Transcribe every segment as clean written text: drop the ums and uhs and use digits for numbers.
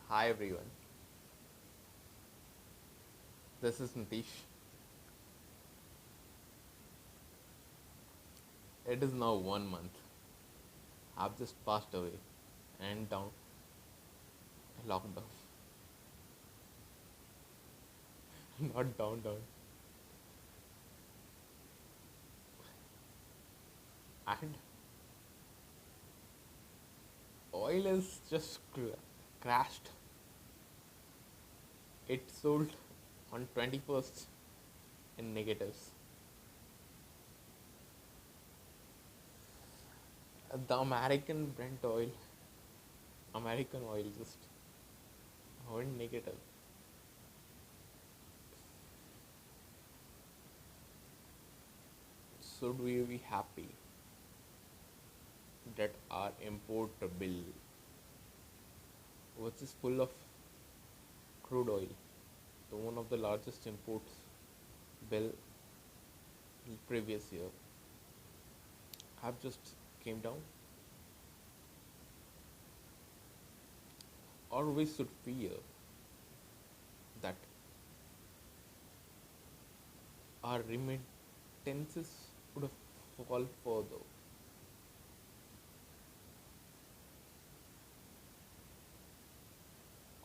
Hi everyone, this is Nitish. It is now 1 month. I've just passed away and down lockdown. Not down. And oil is just crashed. It sold on 21st in negatives. The American oil just went negative. Should we be happy that our import bill, which is full of crude oil, the one of the largest imports bill previous year, have just came down, or we should fear that our remittances would fall further,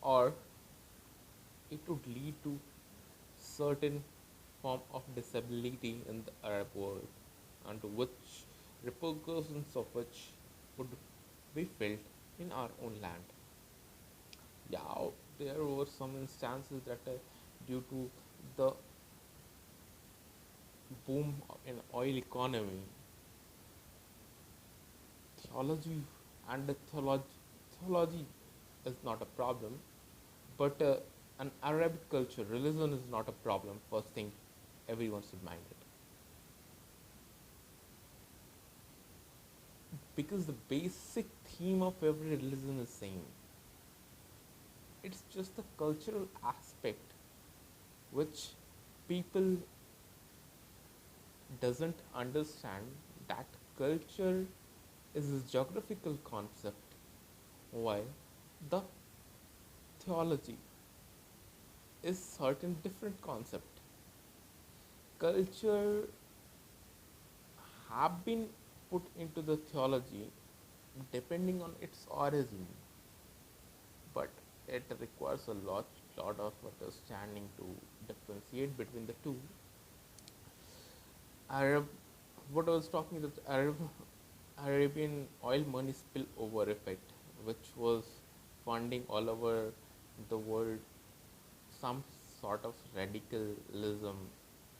or it would lead to certain form of disability in the Arab world, and which repercussions of which would be felt in our own land. Yeah, there were some instances that due to the boom in oil economy, theology theology is not a problem, but an Arabic culture, religion is not a problem. First thing, everyone should mind it, because the basic theme of every religion is same. It's just the cultural aspect which people doesn't understand that culture is a geographical concept, while the theology is certain different concept. Culture have been put into the theology depending on its origin, but it requires a lot of understanding to differentiate between the two. Arab, what I was talking about, Arabian oil money spillover effect, which was funding all over the world some sort of radicalism,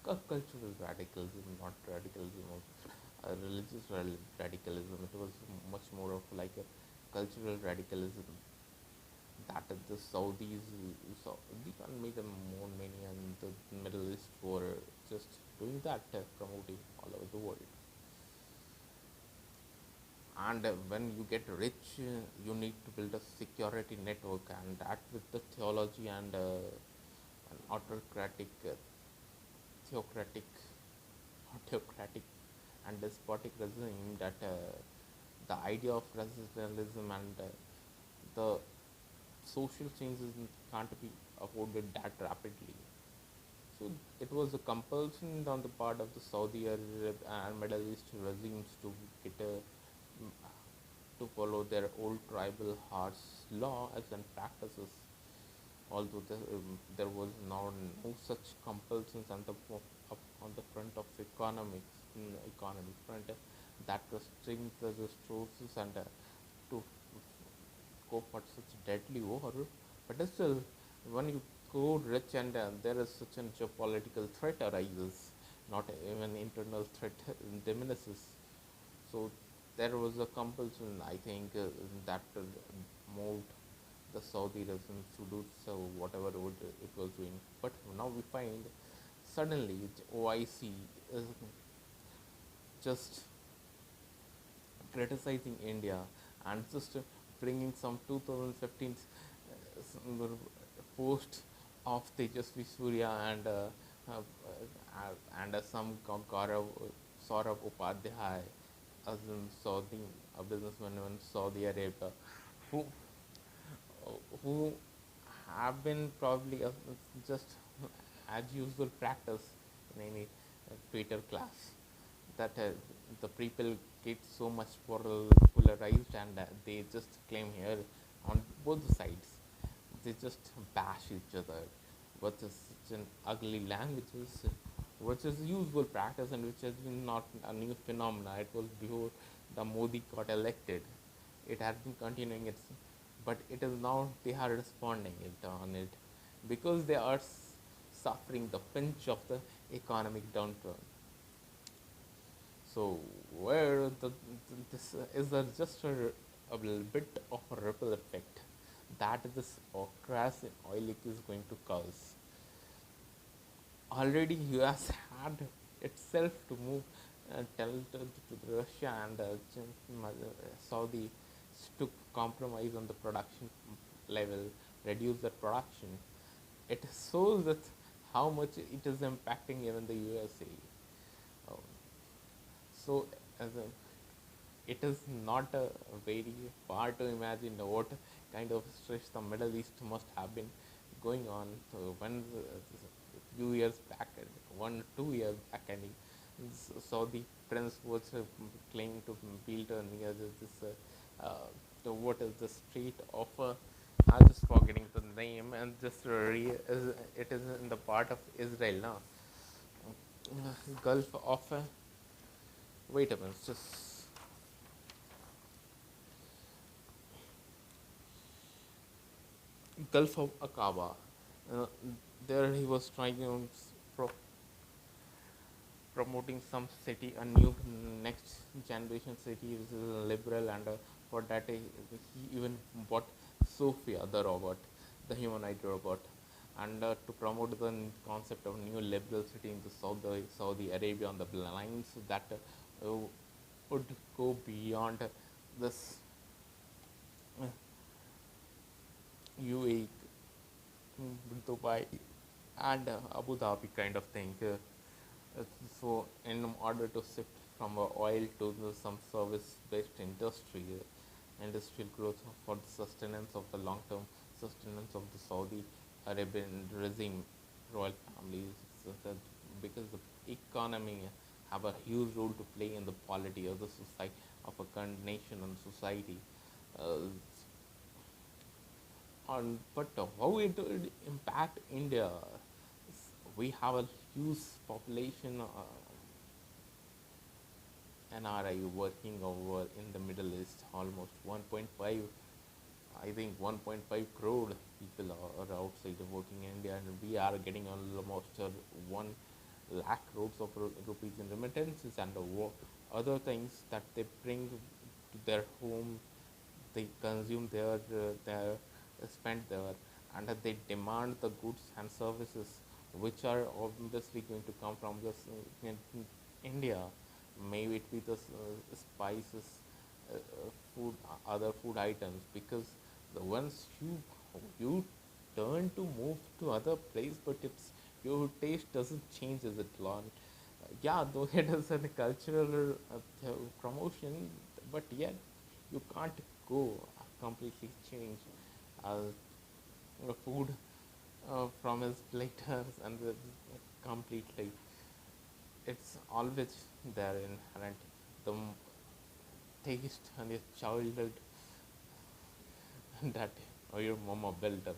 cultural radicalism, not radicalism of religious radicalism. It was much more of like a cultural radicalism that the Saudis, Saudi and made them more money, and the Middle East were just doing that, promoting all over the world. And when you get rich, you need to build a security network, and that with the theology and an autocratic, theocratic, autocratic, and despotic regime, that the idea of resistance and the social changes can't be afforded that rapidly. So it was a compulsion on the part of the Saudi Arab and Middle East regimes to get a, to follow their old tribal harsh laws and practices. Although there was no such compulsions on on the front of economics, economy front, that restricts the resources and to go for such deadly war. But still, when you go rich and there is such a geopolitical threat arises, not even internal threat diminishes. So there was a compulsion, I think, that moved the Saudi regime to do so whatever it was doing. But now we find suddenly OIC is just criticizing India and just bringing some 2015 post of Tejasvi Surya and some Gaurav Saurabh Upadhyay, as in Saudi, a businessman in Saudi Arabia, who who have been probably just as usual practice in any Twitter class that the people get so much polarized and they just claim here on both sides. They just bash each other, which is such an ugly languages, which is usual practice and which has been not a new phenomena. It was before the Modi got elected. It has been continuing its, but it is now they are responding it on it because they are suffering the pinch of the economic downturn. So where this is just a little bit of a ripple effect that this crash in oil leak is going to cause. Already US had itself to move tell to Russia and Saudi to compromise on the production level, reduce the production. It shows that how much it is impacting even the USA. Um, so as a, it is not very far to imagine what kind of stress the Middle East must have been going on. So when few years back, 1 2 years back, I mean, saw the prince was claiming to build near what is the street of I'm just forgetting the name and just it is in the part of Israel now. Gulf of wait a minute, just Gulf of Aqaba. Uh, there he was trying to pro- promoting some city, a new next generation city which is liberal, and for that he even bought Sophia, the robot, the humanoid robot, and to promote the concept of new liberal city in the Saudi Arabia on the lines that would go beyond this uh, UAE, Dubai, and Abu Dhabi kind of thing. So, in order to shift from oil to some service-based industry, industrial growth for the sustenance of the long-term sustenance of the Saudi Arabian regime, royal families, so that because the economy have a huge role to play in the polity of the society of a nation and society. Uh, but how it would impact India? We have a huge population NRI working over in the Middle East. Almost 1.5, I think 1.5 crore people are outside working in India, and we are getting almost 1 lakh crores of rupees in remittances and other things that they bring to their home. They consume their spend there, and they demand the goods and services which are obviously going to come from this in India. Maybe it be the spices, food, other food items, because the once you turn to move to other place, but it's your taste doesn't change as it long. Yeah, though it is a cultural promotion, but yet you can't go completely change food from his platters and completely. It's always there inherent the taste and your childhood that or your mama built up,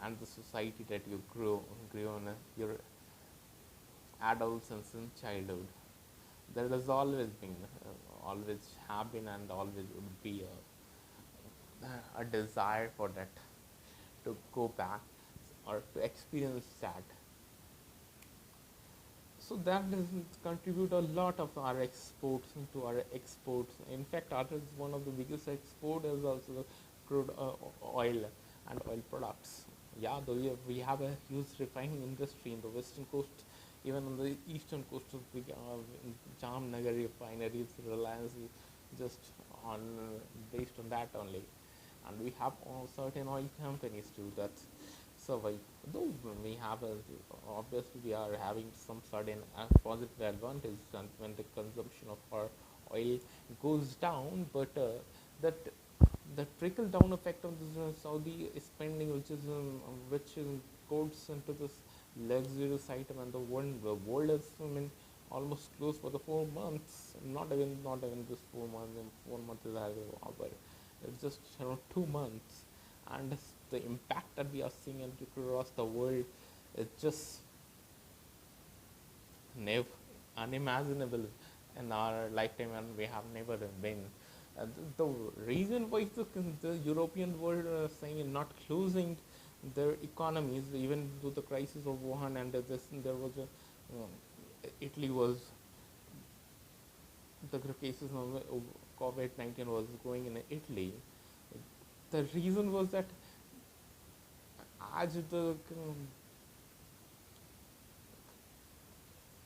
and the society that you grew on your adolescence and childhood. There has always been, always have been, and always would be a desire for that to go back or to experience that. So that does contribute a lot of our exports into our exports. In fact, ours is one of the biggest exporters also crude oil and oil products. Yeah, though we have a huge refining industry in the western coast, even on the eastern coast of the Jamnagar refineries, Reliance just on based on that only, and we have certain oil companies too that survive. Though we have a, obviously we are having some certain positive advantage when the consumption of our oil goes down, but that the trickle down effect of this Saudi spending, which goes into this luxurious item, and the world is, I mean, almost closed for the 4 months. Not even just 4 months. And 4 months is over. It's just around 2 months, and the impact that we are seeing across the world is just never unimaginable in our lifetime, and we have never been. The reason why the European world saying not closing their economies, even though the crisis of Wuhan and there was a Italy was the cases of COVID-19 was going in Italy. The reason was that as the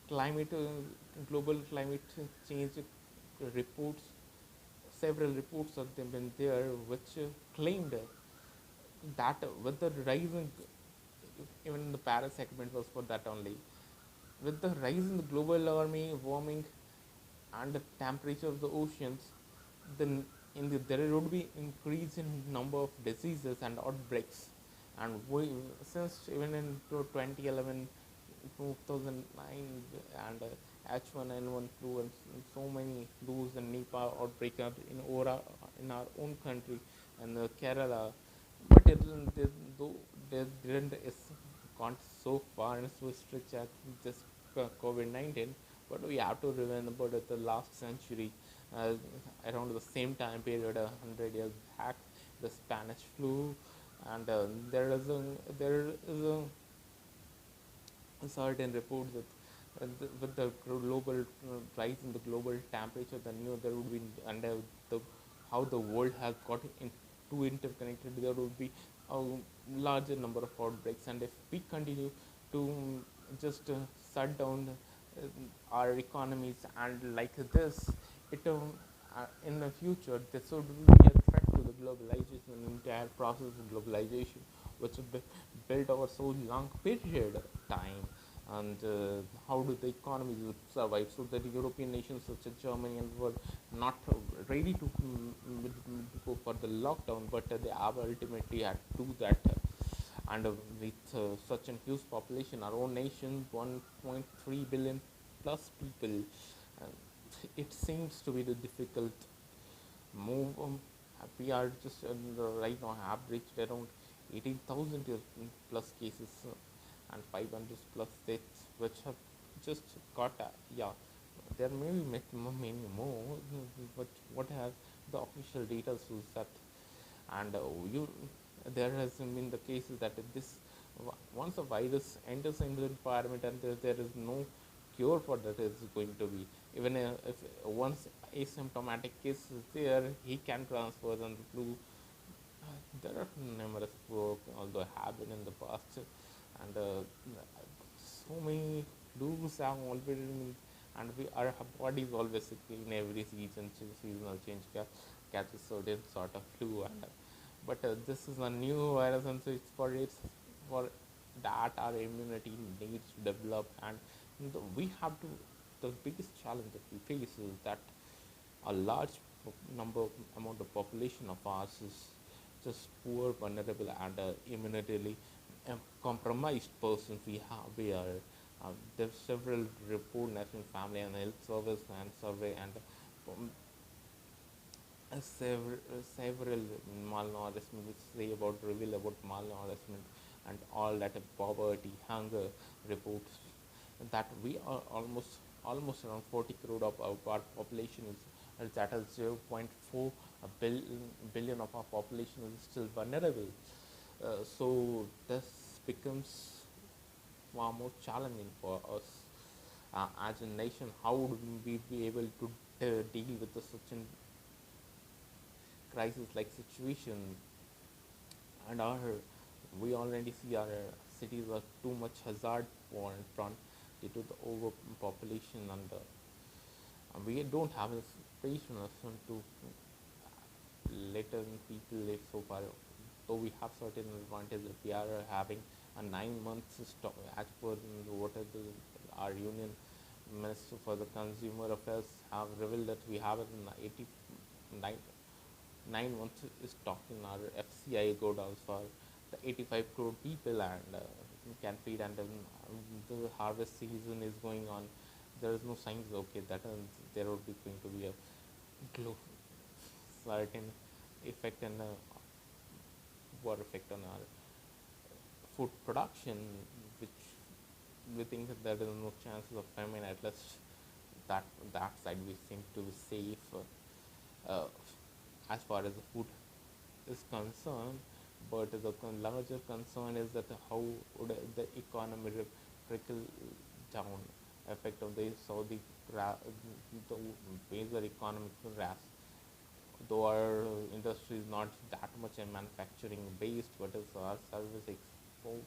climate, global climate change reports, several reports have been there which claimed that with the rising, even in the Paris segment was for that only, with the rise in the global warming and the temperature of the oceans, then there would be increase in number of diseases and outbreaks. And since even in 2011, 2009, and H1N1 flu, and so many flus and Nipah outbreak in Ora, in our own country, and Kerala, but though they didn't gone so far and so strict as this COVID-19. But we have to remember that the last century, uh, around the same time period, 100 years back, the Spanish flu, and there is a certain reports that with the global rise in the global temperature, the new there would be, and the how the world has got too interconnected, there would be a larger number of outbreaks. And if we continue to just shut down our economies and like this, it in the future this would be a threat to the globalization, entire process of globalization, which would be built over so long period of time. And how do the economies would survive? So that European nations such as Germany and were not ready to go for the lockdown, but they have ultimately had to do that. And with such a huge population, our own nation, 1.3 billion plus people, uh, it seems to be the difficult move. We are just right now have reached around 18,000 plus cases, and 500 plus deaths, which have just got, yeah, there may be many more, but what has the official data shows that. And you there has been the cases that this once a virus enters into the environment, and there is no cure for that is going to be, even if once asymptomatic case is there, he can transfer the flu. There are numerous flu although have been in the past, and so many flus have already been, and our body is always sick in every seasonal change catches certain sort of flu. And but this is a new virus, and so it's for that our immunity needs to develop. And we have to, the biggest challenge that we face is that a large amount of population of ours is just poor, vulnerable, and immunity compromised persons. We are there's several report National Family and Health Service and survey, and um, several malnourishment which say about reveal about malnourishment and all that, poverty, hunger reports, that we are almost around 40 crore of our population is that is 0.4 billion of our population is still vulnerable. So this becomes far more challenging for us as a nation. How would we be able to deal with such a crisis like situation? And we already see our cities are too much hazard prone due to the overpopulation, and we don't have a patience to let people live so far. Though we have certain advantages, we are having a 9 months stop as per what is our union minister for the consumer affairs have revealed that we have an 89 9 months is talking our FCI go down for the 85 crore people and can feed, and the harvest season is going on. There is no signs okay that there would be going to be a glow certain effect and war effect on our food production, which we think that there is no chances of famine. At least that that side we seem to be safe uh, as far as the food is concerned. But the larger concern is that how would the economy trickle down effect of the Saudi the major economic crash. Though our industry is not that much in manufacturing based, but it's our service exports,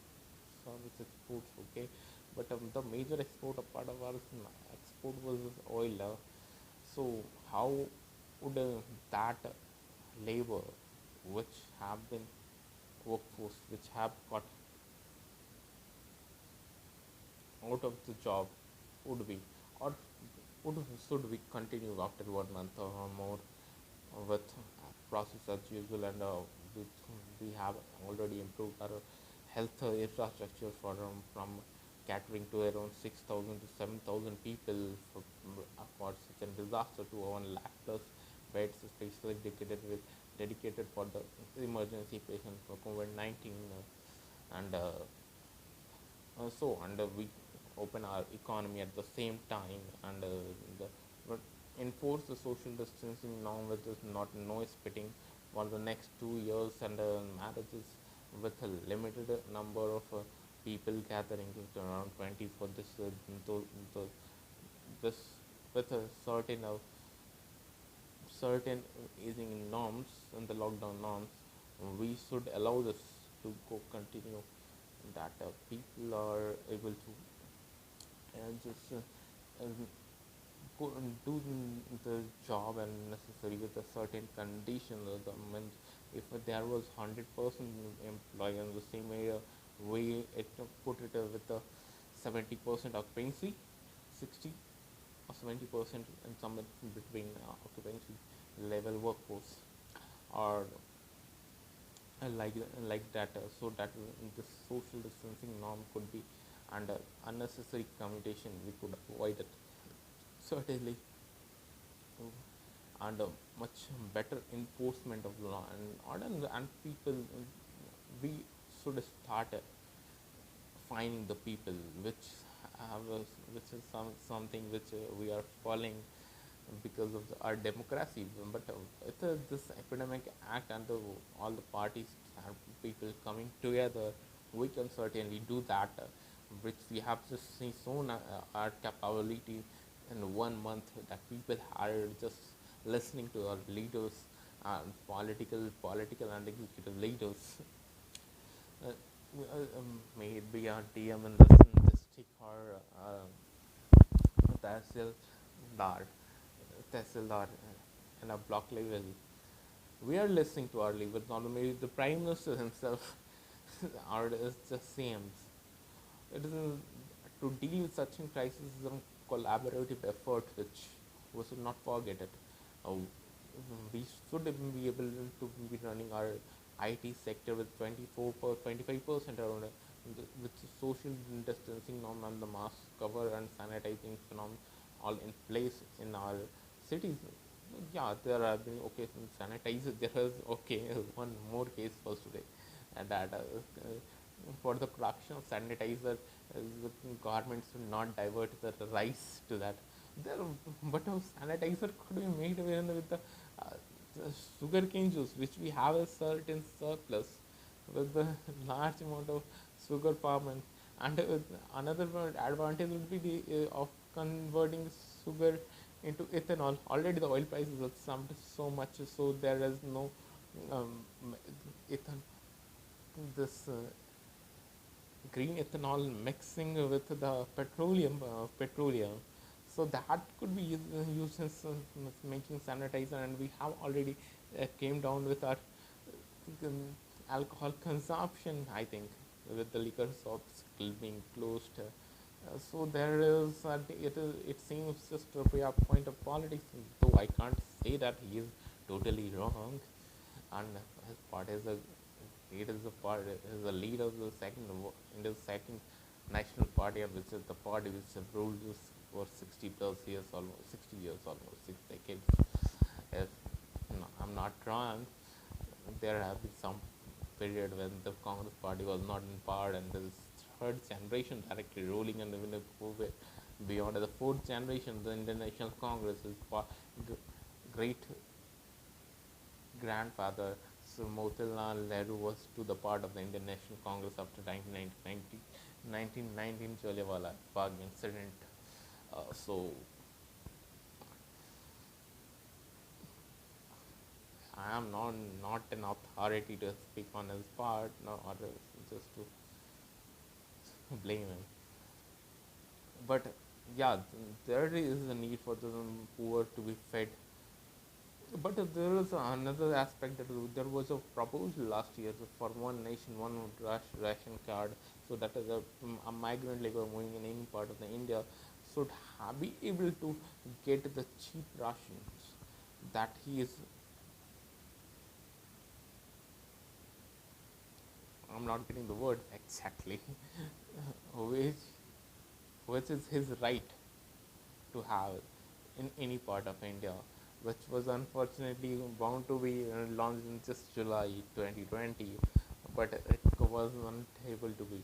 okay. But the major export, a part of our export was oil. So how would that labor, which have been workforce, which have got out of the job, would we, or would should we continue after 1 month or more with process as usual, and we have already improved our health infrastructure from catering to around 6,000 to 7,000 people for such a disaster to 1 lakh plus beds especially dedicated for the emergency patients for COVID-19 and we open our economy at the same time and the, but enforce the social distancing norm with this not noise spitting for the next 2 years and marriages with a limited number of people gathering to around 20 for this the, this with a certain easing in norms and the lockdown norms, we should allow this to go continue, that people are able to just go and do the job and necessary with a certain condition. The government, if there was 100% employee in the same area, we put it with a 70% occupancy, 60 or 70% and somewhere between occupancy level workforce, or like that, so that the social distancing norm could be under unnecessary commutation we could avoid it certainly, and much better enforcement of law and order, and people, we should start finding the people which have which is something which we are following because of our democracy. But it's this epidemic act and all the parties and people coming together, we can certainly do that, which we have just seen shown our capability in 1 month, that people are just listening to our leaders and political and executive leaders. uh, may it be our DM in this district or Tehsildar, Tehsildar in a block level. We are listening to our leaders, not only the Prime Minister himself, or is the same. It is to deal with such a crisis is a collaborative effort which we should not forget it. Uh, we should be able to be running our IT sector with 25% around with social distancing norm and the mask cover and sanitizing phenomenon all in place in our cities. Yeah, there have been okay sanitizer. There is okay one more case for today, and that for the production of sanitizer, the governments should not divert the rice to that. There, but a sanitizer could be made with the sugarcane juice, which we have a certain surplus with the large amount of sugar farm, and another advantage would be the of converting sugar into ethanol. Already the oil prices have jumped so much, so there is no um, ethan this green ethanol mixing with the petroleum. So that could be used in making sanitizer, and we have already came down with our um, alcohol consumption, I think, with the liquor shops being closed. So there is, it seems just a point of politics, though I can't say that he is totally wrong. and his party is a it is the party is the leader of the India's second national party, which is the party which have ruled us for 60 plus years, almost 60 years, almost 6 decades. If I'm not wrong, there have been some period when the Congress party was not in power, and this third generation directly ruling, and even beyond the fourth generation, the Indian National Congress is great grandfather Sir Motilal Nehru was to the part of the Indian National Congress after 1919 Jallianwala Bagh incident. So I am not an authority to speak on his part, no, or just to blame him. But yeah, there is a need for the poor to be fed. But there is another aspect that there was a proposal last year for one nation, one ration card, so that is a migrant labor moving in any part of the India should be able to get the cheap rations that he is. I'm not getting the word exactly, which which is his right to have in any part of India, which was unfortunately bound to be launched in just July 2020, but it wasn't able to be.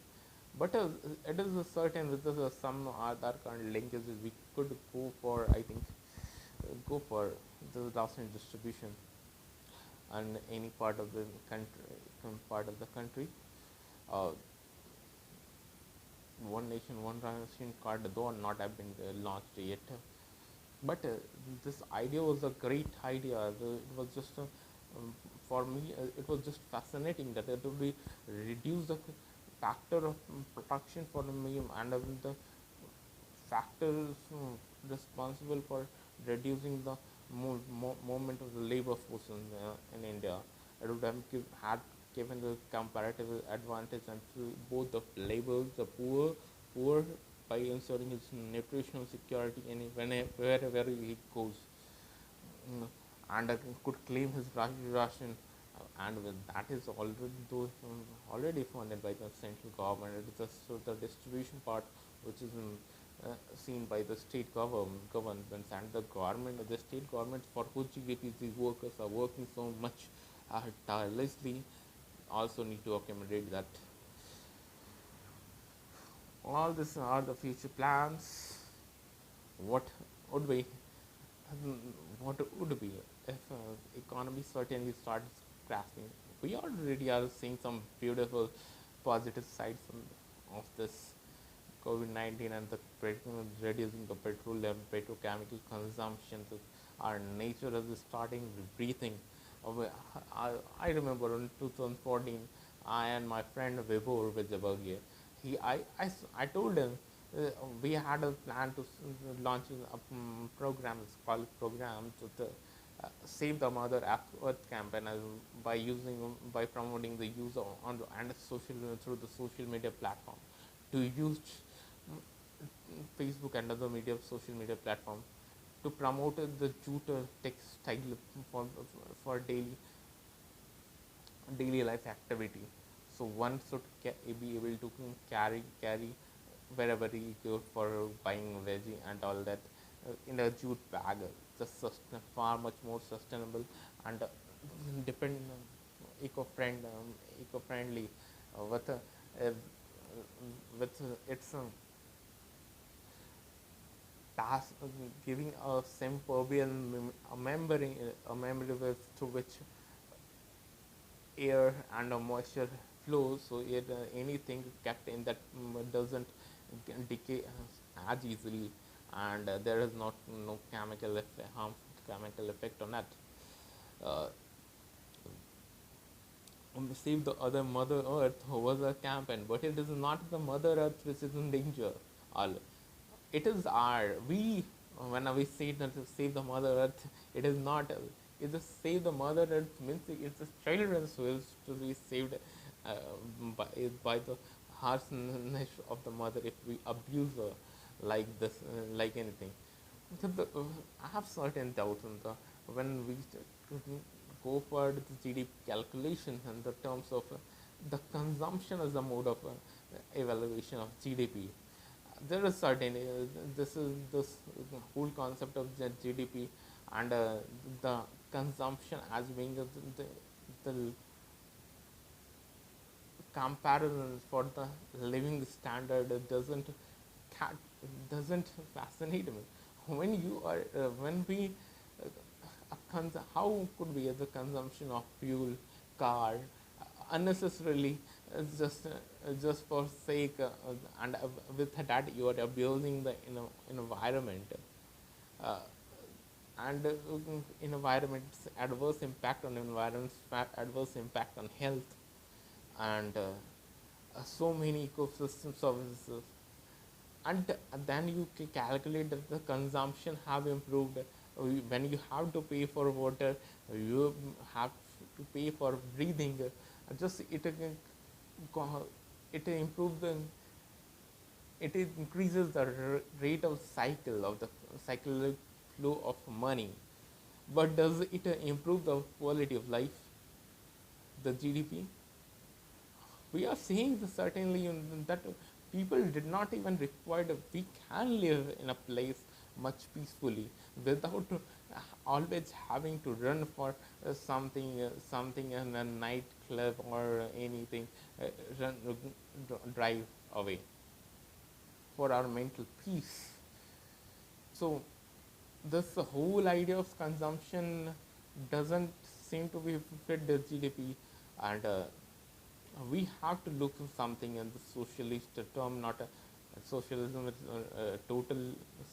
But it is a certain with some Aadhaar card linkages we could go for, I think, go for the ration distribution and any part of the country. Uh, one nation, one ration card, though not have been launched yet. But this idea was a great idea. It was just for me. It was just fascinating that it would be reduce the factor of production for me, and the factors responsible for reducing the movement of the labor force in India. It would have had given the comparative advantage and to both the laborers, the poor by ensuring his nutritional security wherever he goes, mm, and could claim his ration. And with that is already funded by the central government. It is just so the distribution part, which is seen by the state governments and the government, the state governments for whose GPC workers are working so much tirelessly, also need to accommodate that. All these are the future plans. What would be what would be if economy certainly starts crashing? We already are seeing some beautiful positive sides of this COVID-19 and the reducing the petrol and petrochemical consumption. Our nature is starting breathing. I remember in 2014, I and my friend Vibhor Vijayabhagya, I told him we had a plan to launch a program, a scholarly program to save the mother earth campaign by promoting the use of on and social through the social media platform to use Facebook and other social media platform to promote the jute textile for daily life activity. So one should be able to carry wherever he goes for buying veggie and all that in a jute bag. Just far much more sustainable and depend eco friendly uh, with its task giving a impermeable a membrane through which air and moisture flows, so anything kept in that doesn't decay as easily, and there is not no harmful chemical effect on that. uh, Save the other mother earth was a campaign, but it is not the mother earth which is in danger. All it is our we when we say that to save the mother earth, it is not it is save the mother earth means it's the children who is to be saved uh, by the harshness of the mother if we abuse her like this like anything. So I have certain doubts on the when we go for the GDP calculation in the terms of the consumption as a mode of evaluation of GDP. There is certain this whole concept of the GDP and the consumption as being the comparisons for the living standard cat doesn't fascinate me. When you are when we how could we the consumption of fuel, car, unnecessarily just for sake and with that you are abusing the environment uh, and environment's adverse impact on environments, adverse impact on health, and so many ecosystem services, and then you calculate that the consumption have improved. When you have to pay for water, you have to pay for breathing. Just it improves the it increases the rate of cycle of the cyclic flow of money. But does it improve the quality of life, the GDP? We are seeing this certainly that people did not even require we can live in a place much peacefully without always having to run for something in a nightclub or anything, run, drive away for our mental peace. So this whole idea of consumption doesn't seem to be fit the GDP, and we have to look for something in the socialist term, not a socialism is total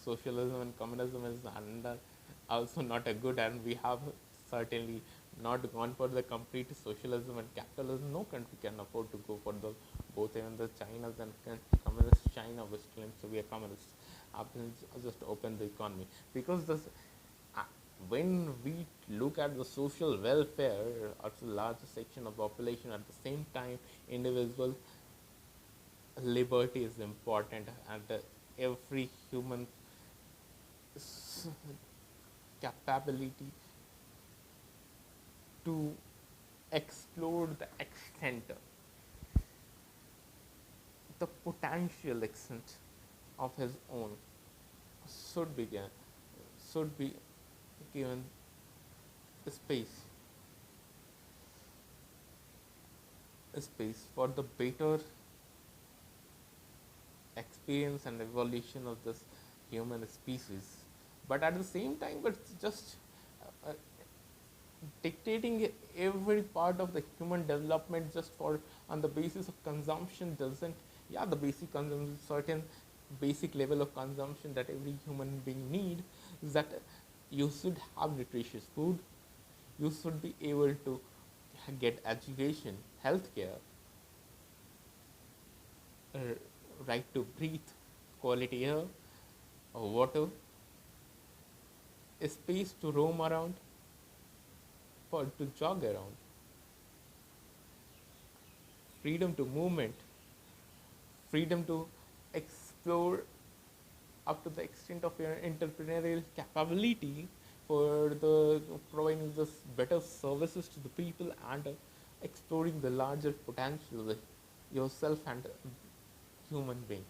socialism and communism is under also not a good, and we have certainly not gone for the complete socialism and capitalism. No country can afford to go for the both, even the China's and communist China which claims to be a communist just open the economy because this uh, when we look at the social welfare of a large section of population, at the same time individual liberty is important, and every human capability to explore the extent, the potential extent of his own should be should be given space for the better experience and evolution of this human species. But at the same time, but just uh, uh, dictating every part of the human development just for on the basis of consumption doesn't. Yeah, the basic consumption, certain basic level of consumption that every human being need is that you should have nutritious food, you should be able to get education, healthcare, uh, right to breathe, quality air, water, a space to roam around, for to jog around, freedom to movement, freedom to explore up to the extent of your entrepreneurial capability for the providing this better services to the people, and exploring the larger potential of yourself and human being,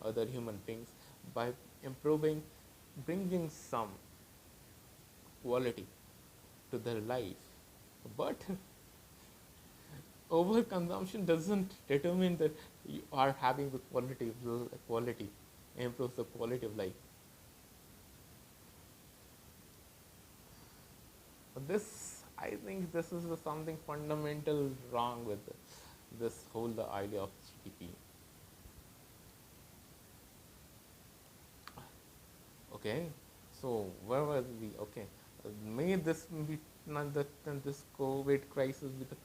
other human beings, by improving, bringing some quality to their life. But overconsumption doesn't determine that you are having the quality, improves the quality of life. This, I think, this is something fundamental wrong with this whole the idea of GDP. Okay, so where were we? Okay, may this be not that this COVID crisis be the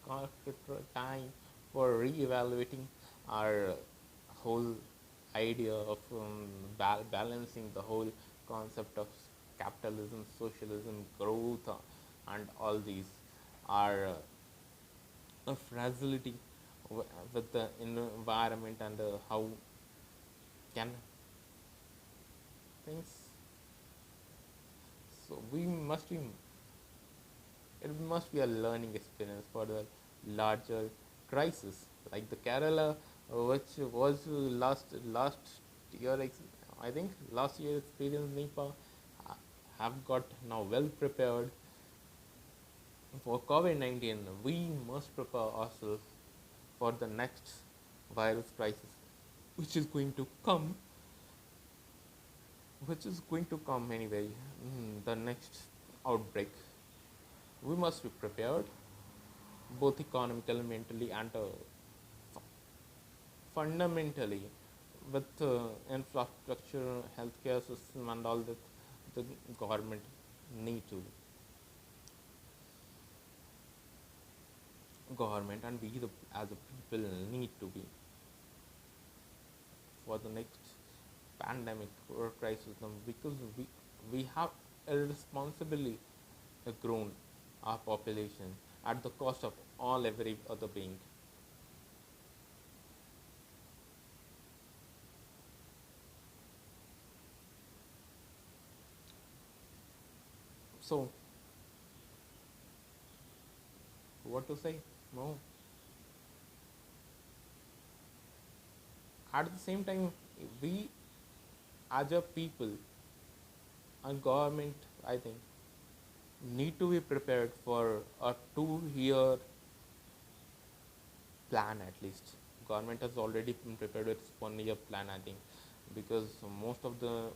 time for re-evaluating our whole idea of balancing the whole concept of capitalism, socialism, growth, and all these are a fragility with the environment, and how can things. So we must be it must be a learning experience for the larger crisis, like the Kerala, which was last year. I think last year experience Nipah have got now well prepared for COVID-19. We must prepare ourselves for the next virus crisis, which is going to come, anyway. The next outbreak. We must be prepared, both economically, mentally, and fundamentally, with infrastructure, healthcare system, and all that the government need to government and we the as a people need to be for the next pandemic or crisis, because we have irresponsibly grown our population at the cost of all every other being. So what to say? No. At the same time, we as a people and government, I think, need to be prepared for a 2 year plan at least. Government has already been prepared with 1 year plan, I think, because most of the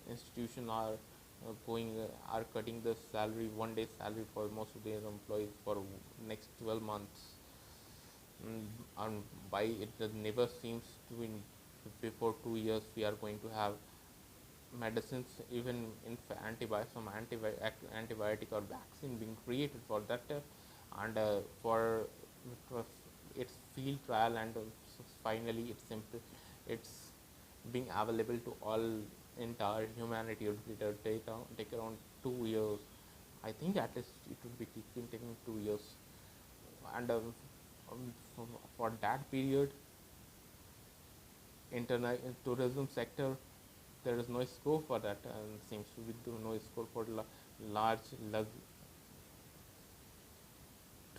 institution going are cutting the salary, 1 day salary for most of their employees for next 12 months. And by it never seems to be before 2 years we are going to have medicines, even in antibiotic or vaccine being created for that, and for its field trial, and finally it's being available to all entire humanity. It will take around 2 years. I think at least it would be taking 2 years, and for that period, internet tourism sector, there is no scope for that, and seems to be no scope for large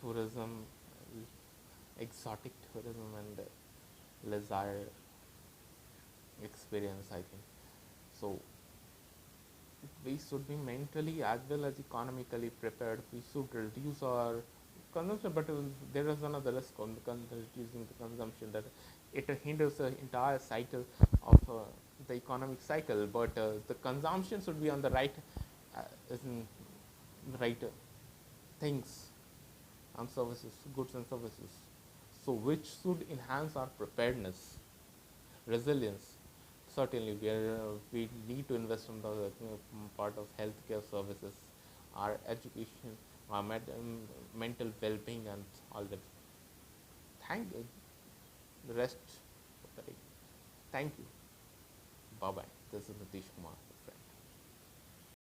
tourism, exotic tourism, and leisure experience, I think. So we should be mentally as well as economically prepared. We should reduce our consumption, but there is another risk on reducing the consumption, that it hinders the entire cycle of the economic cycle. But the consumption should be on the right, is in the right things and services, goods and services. So which should enhance our preparedness, resilience. Certainly, we need to invest in the part of healthcare services, our education, our mental well-being, and all that. Thank you. The rest, thank you. Bye bye. This is Nitish Kumar.